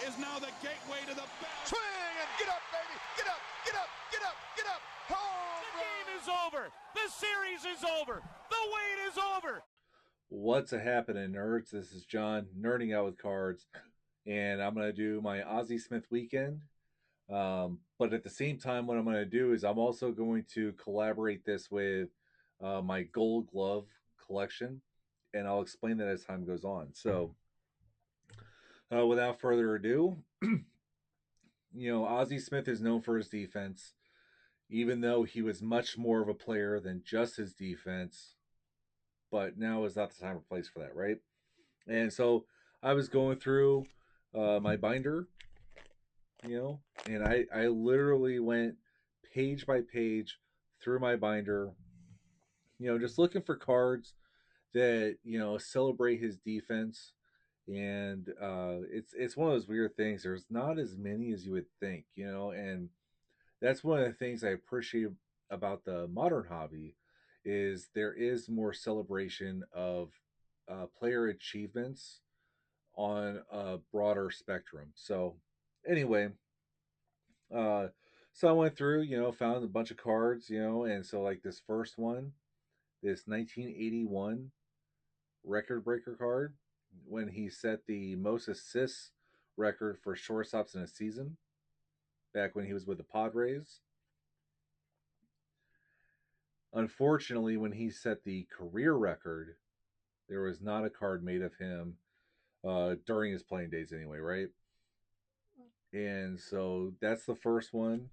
is now the gateway to the bell. Swing and get up, baby! Get up! Get up! Get up! Get up! Home The game is over. The series is over. The wait is over. What's happening, nerds? This is John, nerding out with cards, and I'm going to do my Ozzie Smith weekend. But at the same time, what I'm going to do is I'm also going to collaborate this with my Gold Glove collection, and I'll explain that as time goes on. So, without further ado, Ozzie Smith is known for his defense, even though he was much more of a player than just his defense. But now is not the time or place for that, right? And so I was going through my binder, and I literally went page by page through my binder, just looking for cards that, celebrate his defense. And it's one of those weird things. There's not as many as you would think, and that's one of the things I appreciate about the modern hobby is there is more celebration of player achievements on a broader spectrum. So anyway, so I went through, found a bunch of cards, and so like this first one, this 1981 record breaker card, when he set the most assists record for shortstops in a season back when he was with the Padres. Unfortunately, when he set the career record, there was not a card made of him during his playing days anyway, right? And so that's the first one.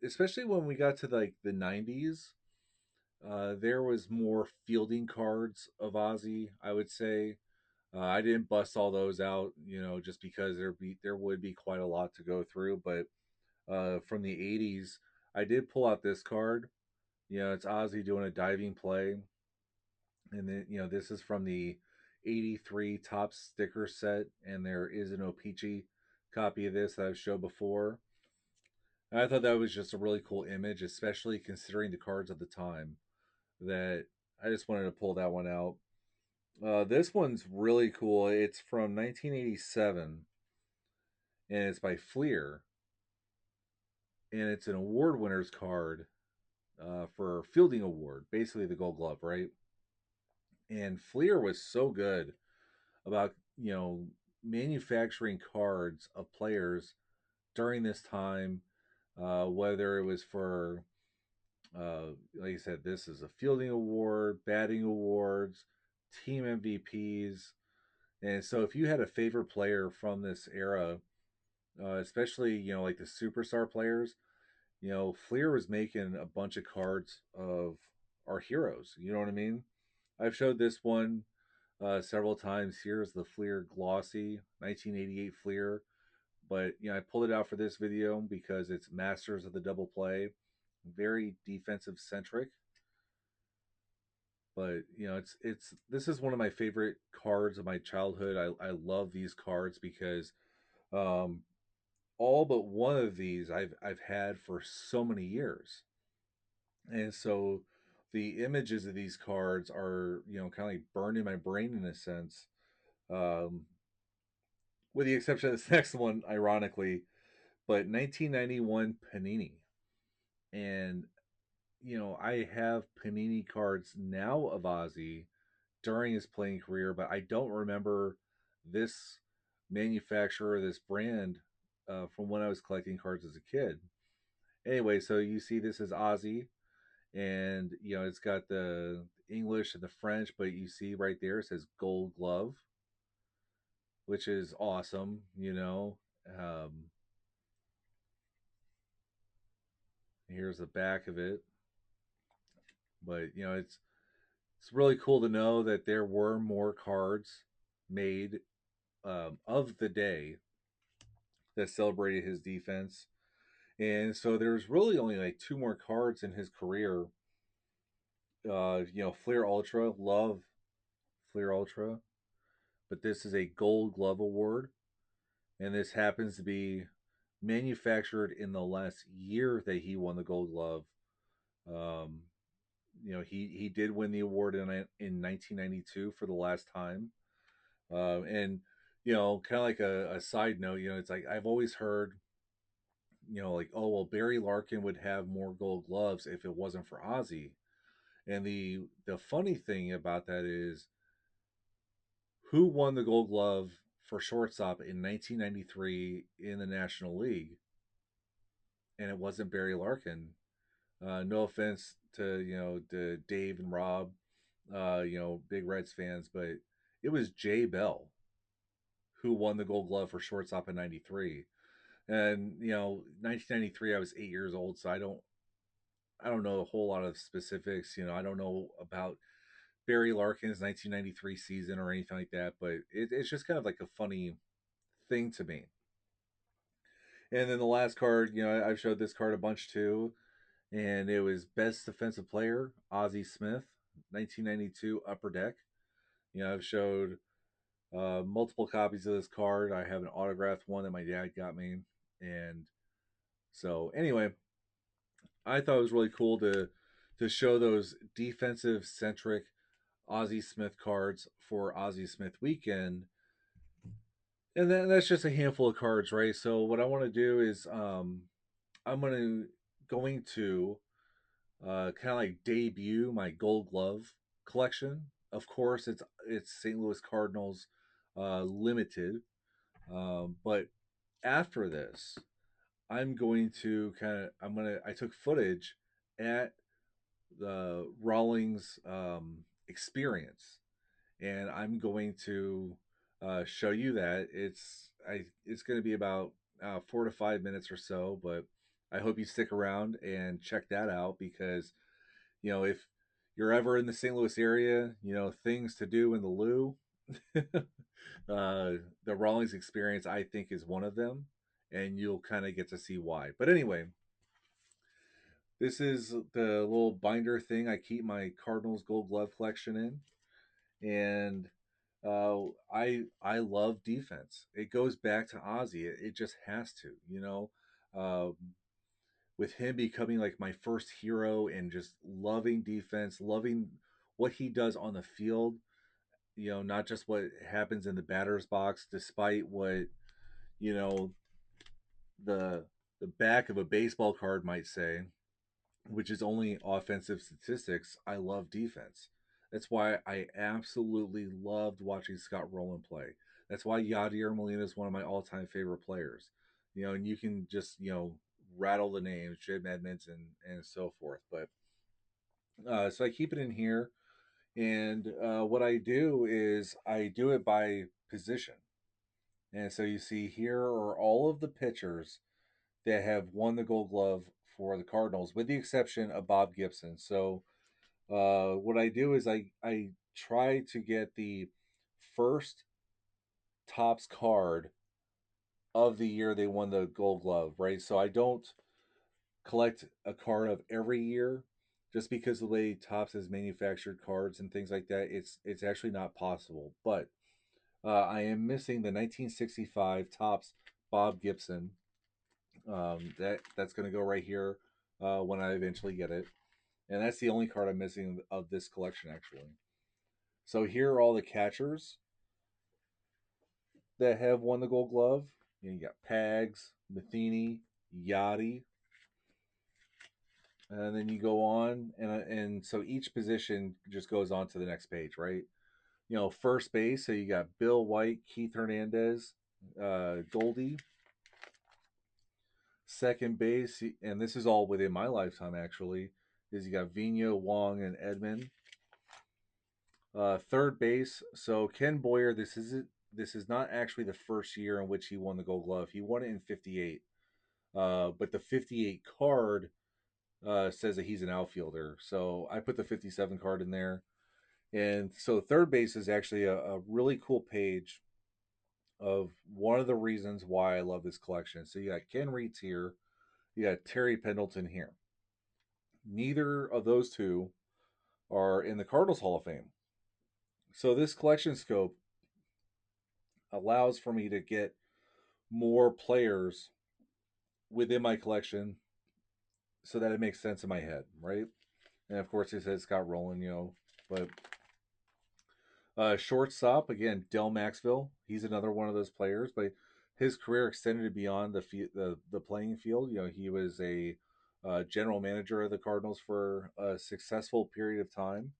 Especially when we got to like the 90s, there was more fielding cards of Ozzie, I would say. I didn't bust all those out, just because there would be quite a lot to go through. But from the 80s, I did pull out this card. It's Ozzie doing a diving play. And then, this is from the 83 top sticker set. And there is an O-Pee-Chee copy of this that I've showed before. And I thought that was just a really cool image, especially considering the cards of the time, that I just wanted to pull that one out. This one's really cool. It's from 1987, and it's by Fleer. And it's an award winner's card for fielding award, basically the Gold Glove, right? And Fleer was so good about, manufacturing cards of players during this time, whether it was for, like I said, this is a fielding award, batting awards, team MVPs. And so if you had a favorite player from this era, especially, like the superstar players, Fleer was making a bunch of cards of our heroes. You know what I mean? I've showed this one several times. Here's the Fleer Glossy 1988 Fleer. But, I pulled it out for this video because it's Masters of the Double Play. Very defensive centric. But, this is one of my favorite cards of my childhood. I love these cards because all but one of these I've had for so many years. And so the images of these cards are, kind of like burned in my brain in a sense. With the exception of this next one, ironically, but 1991 Panini. And, I have Panini cards now of Ozzie during his playing career, but I don't remember this manufacturer, this brand, from when I was collecting cards as a kid. Anyway, so you see this is Ozzie, and, it's got the English and the French, but you see right there it says Gold Glove, which is awesome, Here's the back of it. But, it's really cool to know that there were more cards made of the day that celebrated his defense. And so there's really only like two more cards in his career. Fleer Ultra, love Fleer Ultra. But this is a Gold Glove Award. And this happens to be manufactured in the last year that he won the Gold Glove. He did win the award in 1992 for the last time. And kind of like a side note, it's like I've always heard, like, oh, well, Barry Larkin would have more gold gloves if it wasn't for Ozzie. And the funny thing about that is who won the gold glove for shortstop in 1993 in the National League? And it wasn't Barry Larkin. No offense to Dave and Rob, big Reds fans, but it was Jay Bell who won the Gold Glove for shortstop in '93. And 1993, I was 8 years old, so I don't know a whole lot of specifics. I don't know about Barry Larkin's 1993 season or anything like that, but it's just kind of like a funny thing to me. And then the last card, I've showed this card a bunch too, and it was best defensive player, Ozzie Smith, 1992 Upper Deck. I've showed multiple copies of this card. I have an autographed one that my dad got me, and so anyway, I thought it was really cool to show those defensive centric Ozzie Smith cards for Ozzie Smith weekend. And then that's just a handful of cards, right? So what I want to do is I'm going to kind of like debut my Gold Glove collection. Of course, it's St. Louis Cardinals limited, but after this, I took footage at the Rawlings Experience, and I'm going to show you that it's going to be about 4 to 5 minutes or so, but I hope you stick around and check that out because if you're ever in the St. Louis area, things to do in the Lou, the Rawlings Experience I think is one of them, and you'll kind of get to see why. But anyway, this is the little binder thing I keep my Cardinals Gold Glove collection in, and I love defense. It goes back to Ozzie. It just has to, Um, with him becoming like my first hero and just loving defense, loving what he does on the field. Not just what happens in the batter's box, despite what you know the the back of a baseball card might say, which is only offensive statistics. I love defense. That's why I absolutely loved watching Scott Rowland play. That's why Yadier Molina is one of my all-time favorite players. And you can just rattle the names, Jim Edmonds and so forth. But so I keep it in here, and what I do is I do it by position. And so you see here are all of the pitchers that have won the Gold Glove for the Cardinals, with the exception of Bob Gibson. So what I do is I try to get the first Topps card of the year they won the Gold Glove, right? So I don't collect a card of every year just because the way Topps has manufactured cards and things like that. It's actually not possible. But I am missing the 1965 Topps Bob Gibson. That's going to go right here when I eventually get it, and that's the only card I'm missing of this collection actually. So here are all the catchers that have won the Gold Glove. You got Pags, Matheny, Yachty, and then you go on, and so each position just goes on to the next page, right? First base. So you got Bill White, Keith Hernandez, Goldie. Second base, and this is all within my lifetime actually, is you got Vino, Wong, and Edman. Third base, so Ken Boyer. This is not actually the first year in which he won the Gold Glove. He won it in '58, but the '58 card says that he's an outfielder. So I put the '57 card in there, and so third base is actually a really cool page of one of the reasons why I love this collection. So you got Ken Reitz here, you got Terry Pendleton here. Neither of those two are in the Cardinals Hall of Fame. So this collection scope allows for me to get more players within my collection so that it makes sense in my head, right? And of course, it says Scott Rowland, but Shortstop again, Del Maxville. He's another one of those players, but his career extended beyond the playing field. You know, he was a general manager of the Cardinals for a successful period of time,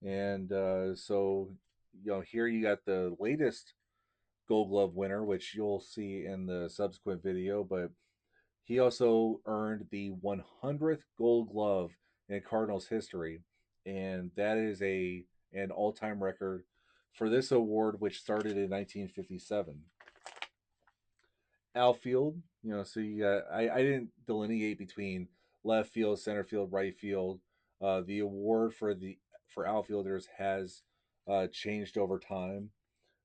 and so you know here you got the latest Gold Glove winner, which you'll see in the subsequent video, but he also earned the 100th Gold Glove in Cardinals history, and that is an all-time record for this award, which started in 1957. Outfield, you know, so you got I didn't delineate between left field, center field, right field. The award for outfielders has changed over time,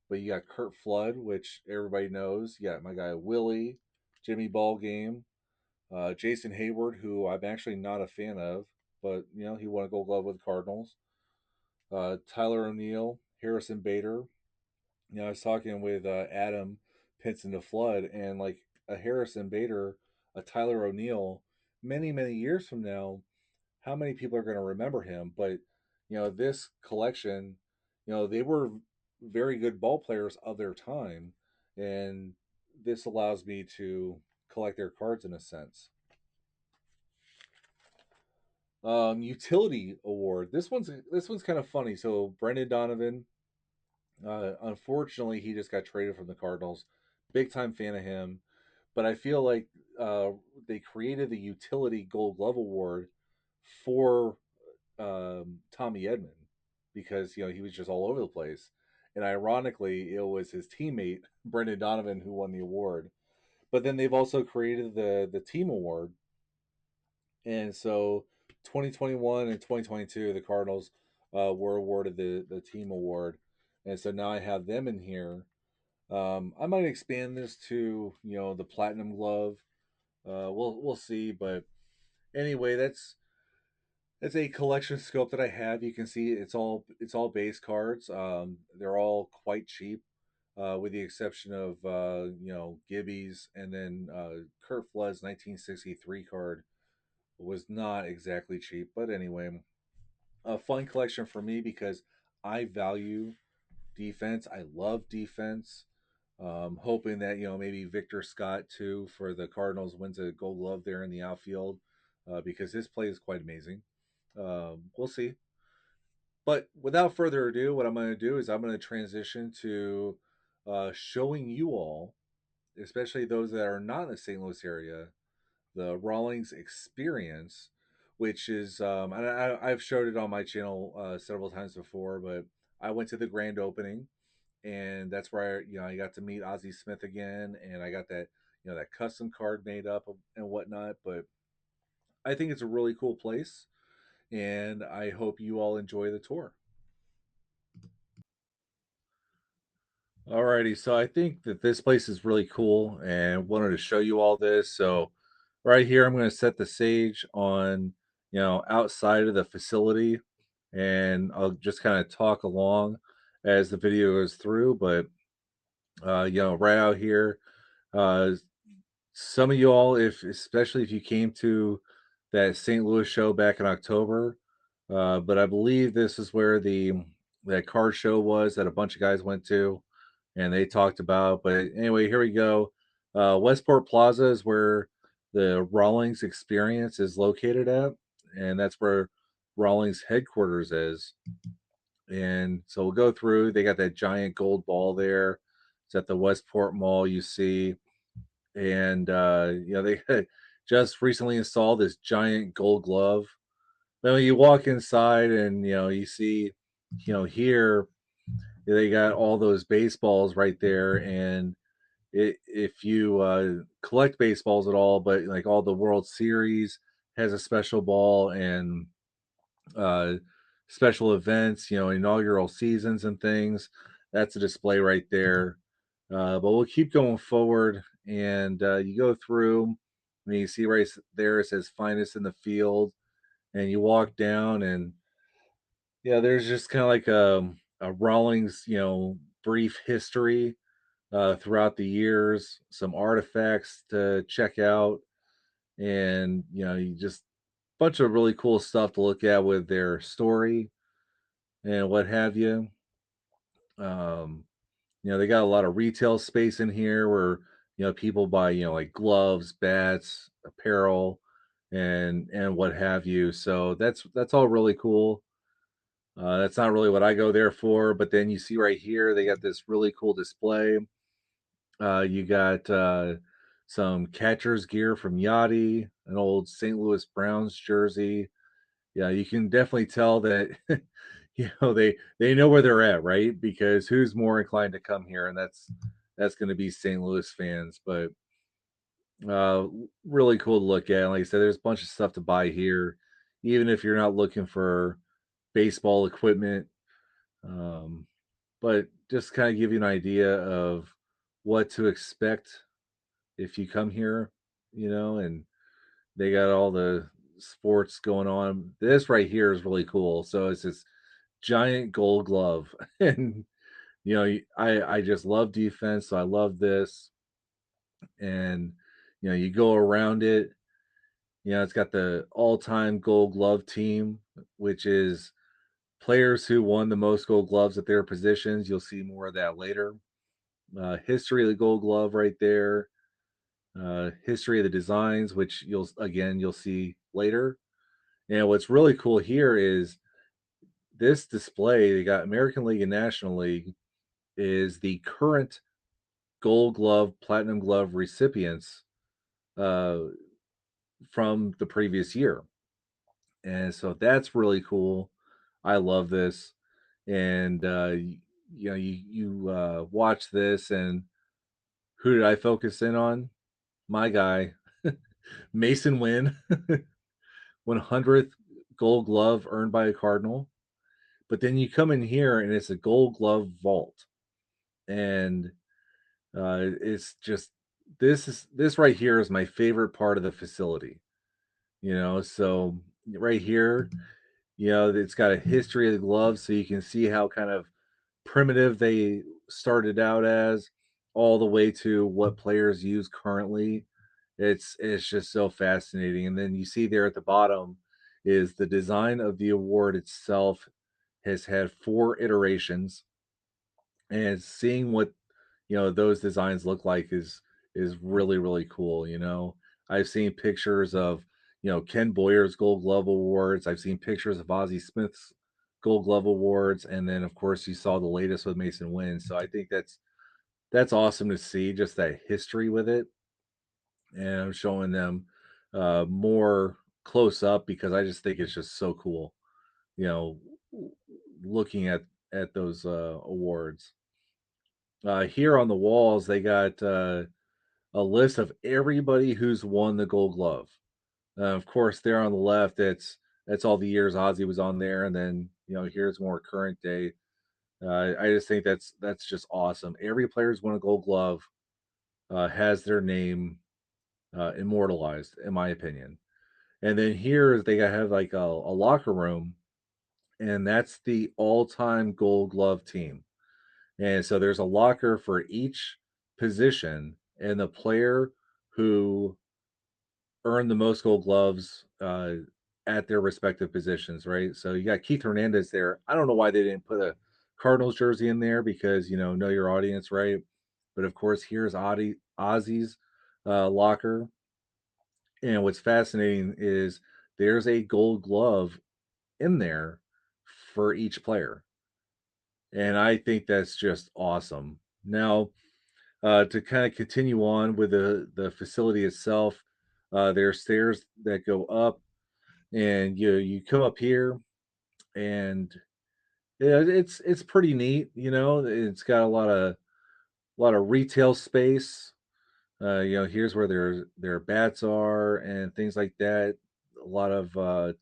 but you got Kurt Flood, which everybody knows. You got my guy Willie, Jimmy Ballgame, Jason Hayward, who I'm actually not a fan of, but you know he won a Gold Glove with the Cardinals. Tyler O'Neill, Harrison Bader. You know, I was talking with Adam Pinson to Flood, and like a Harrison Bader, a Tyler O'Neill, many years from now, how many people are going to remember him? But you know, this collection, you know, they were very good ball players of their time, and this allows me to collect their cards in a sense. Utility award. This one's kind of funny. So Brendan Donovan, unfortunately, he just got traded from the Cardinals. Big time fan of him, but I feel like uh, they created the utility Gold Glove award for Tommy Edman because you know he was just all over the place, and ironically, it was his teammate Brendan Donovan who won the award. But then they've also created the team award, and so 2021 and 2022, the Cardinals were awarded the team award, and so now I have them in here. I might expand this to you know the platinum glove. We'll see, but anyway, that's a collection scope that I have. You can see it's all base cards. They're all quite cheap, with the exception of you know Gibby's, and then Kurt Flood's 1963 card was not exactly cheap. But anyway, a fun collection for me because I value defense. I love defense. Hoping that you know maybe Victor Scott too for the Cardinals wins a Gold Glove there in the outfield, because his play is quite amazing. We'll see. But without further ado, what I'm going to do is I'm going to transition to showing you all, especially those that are not in the St. Louis area, the Rawlings Experience, which is and I've showed it on my channel several times before, but I went to the grand opening, and that's where you know I got to meet Ozzie Smith again, and I got that you know that custom card made up and whatnot. But I think it's a really cool place, and I hope you all enjoy the tour. Alrighty, so I think that this place is really cool and wanted to show you all this. So right here, I'm going to set the stage on, you know, outside of the facility, and I'll just kind of talk along as the video goes through. But you know, right out here, uh, some of you all, if especially if you came to that St. Louis show back in October, but I believe this is where the that card show was that a bunch of guys went to, and they talked about. But anyway, here we go. Westport Plaza is where the Rawlings Experience is located at, and that's where Rawlings headquarters is. And so we'll go through. They got that giant gold ball there. It's at the Westport Mall. You see, and you know they just recently installed this giant Gold Glove. Then when you walk inside, and you know you see, you know here they got all those baseballs right there, and if you collect baseballs at all, but like all the World Series has a special ball, and uh, special events, you know, inaugural seasons and things. That's a display right there. But we'll keep going forward, and you go through, and you see right there it says "finest in the field," and you walk down, and yeah, there's just kind of like a Rawlings, you know, brief history throughout the years, some artifacts to check out, and you know, you just bunch of really cool stuff to look at with their story and what have you. Um, they got a lot of retail space in here where people buy like gloves, bats, apparel, and what have you. So that's all really cool. That's not really what I go there for, but then you see right here they got this really cool display. You got some catcher's gear from Yachty, an old St. Louis Browns jersey. Yeah, you can definitely tell that they know where they're at, right? Because who's more inclined to come here, and that's going to be St. Louis fans. But uh, really cool to look at. And like I said, there's a bunch of stuff to buy here, even if you're not looking for baseball equipment. Um, but just kind of give you an idea of what to expect if you come here, and they got all the sports going on. This right here is really cool. So it's this giant gold glove. And I just love defense, so I love this. And you go around it, it's got the all-time gold glove team, which is players who won the most gold gloves at their positions. You'll see more of that later. History of the gold glove right there. History of the designs, which you'll see later. And what's really cool here is this display. They got American League and National League is the current Gold Glove, Platinum Glove recipients uh, from the previous year, and so that's really cool. I love this, and you watch this, and who did I focus in on? My guy, Mason Wynn, 100th Gold Glove earned by a Cardinal. But then you come in here, and it's a Gold Glove vault, and it's just this right here is my favorite part of the facility. So right here, it's got a history of the gloves, so you can see how kind of primitive they started out as, all the way to what players use currently. It's just so fascinating. And then you see there at the bottom is the design of the award itself has had 4 iterations, and seeing what those designs look like is really really cool. I've seen pictures of Ken Boyer's Gold Glove awards. I've seen pictures of Ozzie Smith's Gold Glove awards, and then of course you saw the latest with Mason Wynn. So I think that's awesome to see, just that history with it. And I'm showing them more close up because I just think it's just so cool, you know looking at those awards. Here on the walls, they got a list of everybody who's won the Gold Glove. Of course, there on the left, that's all the years Ozzy was on there, and then here's more current day. I just think that's just awesome. Every player who's won a Gold Glove has their name immortalized, in my opinion. And then here they have like a locker room, and that's the all-time Gold Glove team. And so there's a locker for each position, and the player who earned the most gold gloves at their respective positions, right? So you got Keith Hernandez there. I don't know why they didn't put a Cardinals jersey in there because, know your audience, right? But of course, here's Ozzy's locker. And what's fascinating is there's a gold glove in there for each player. And I think that's just awesome. Now, to kind of continue on with the facility itself, there are stairs that go up, and you come up here, and yeah, it's pretty neat. It's got a lot of retail space. Here's where their bats are and things like that. A lot of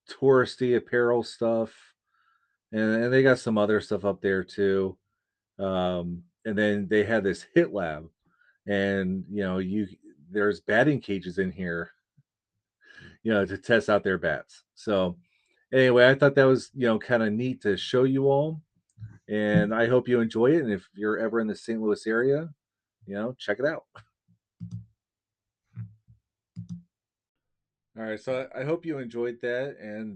touristy apparel stuff, and they got some other stuff up there too. And then they have this hit lab, and there's batting cages in here, to test out their bats. So anyway, I thought that was kind of neat to show you all, and I hope you enjoy it. And if you're ever in the St. Louis area, check it out. All right, so I hope you enjoyed that, and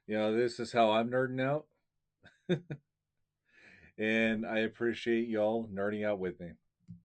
this is how I'm nerding out. and I appreciate y'all nerding out with me.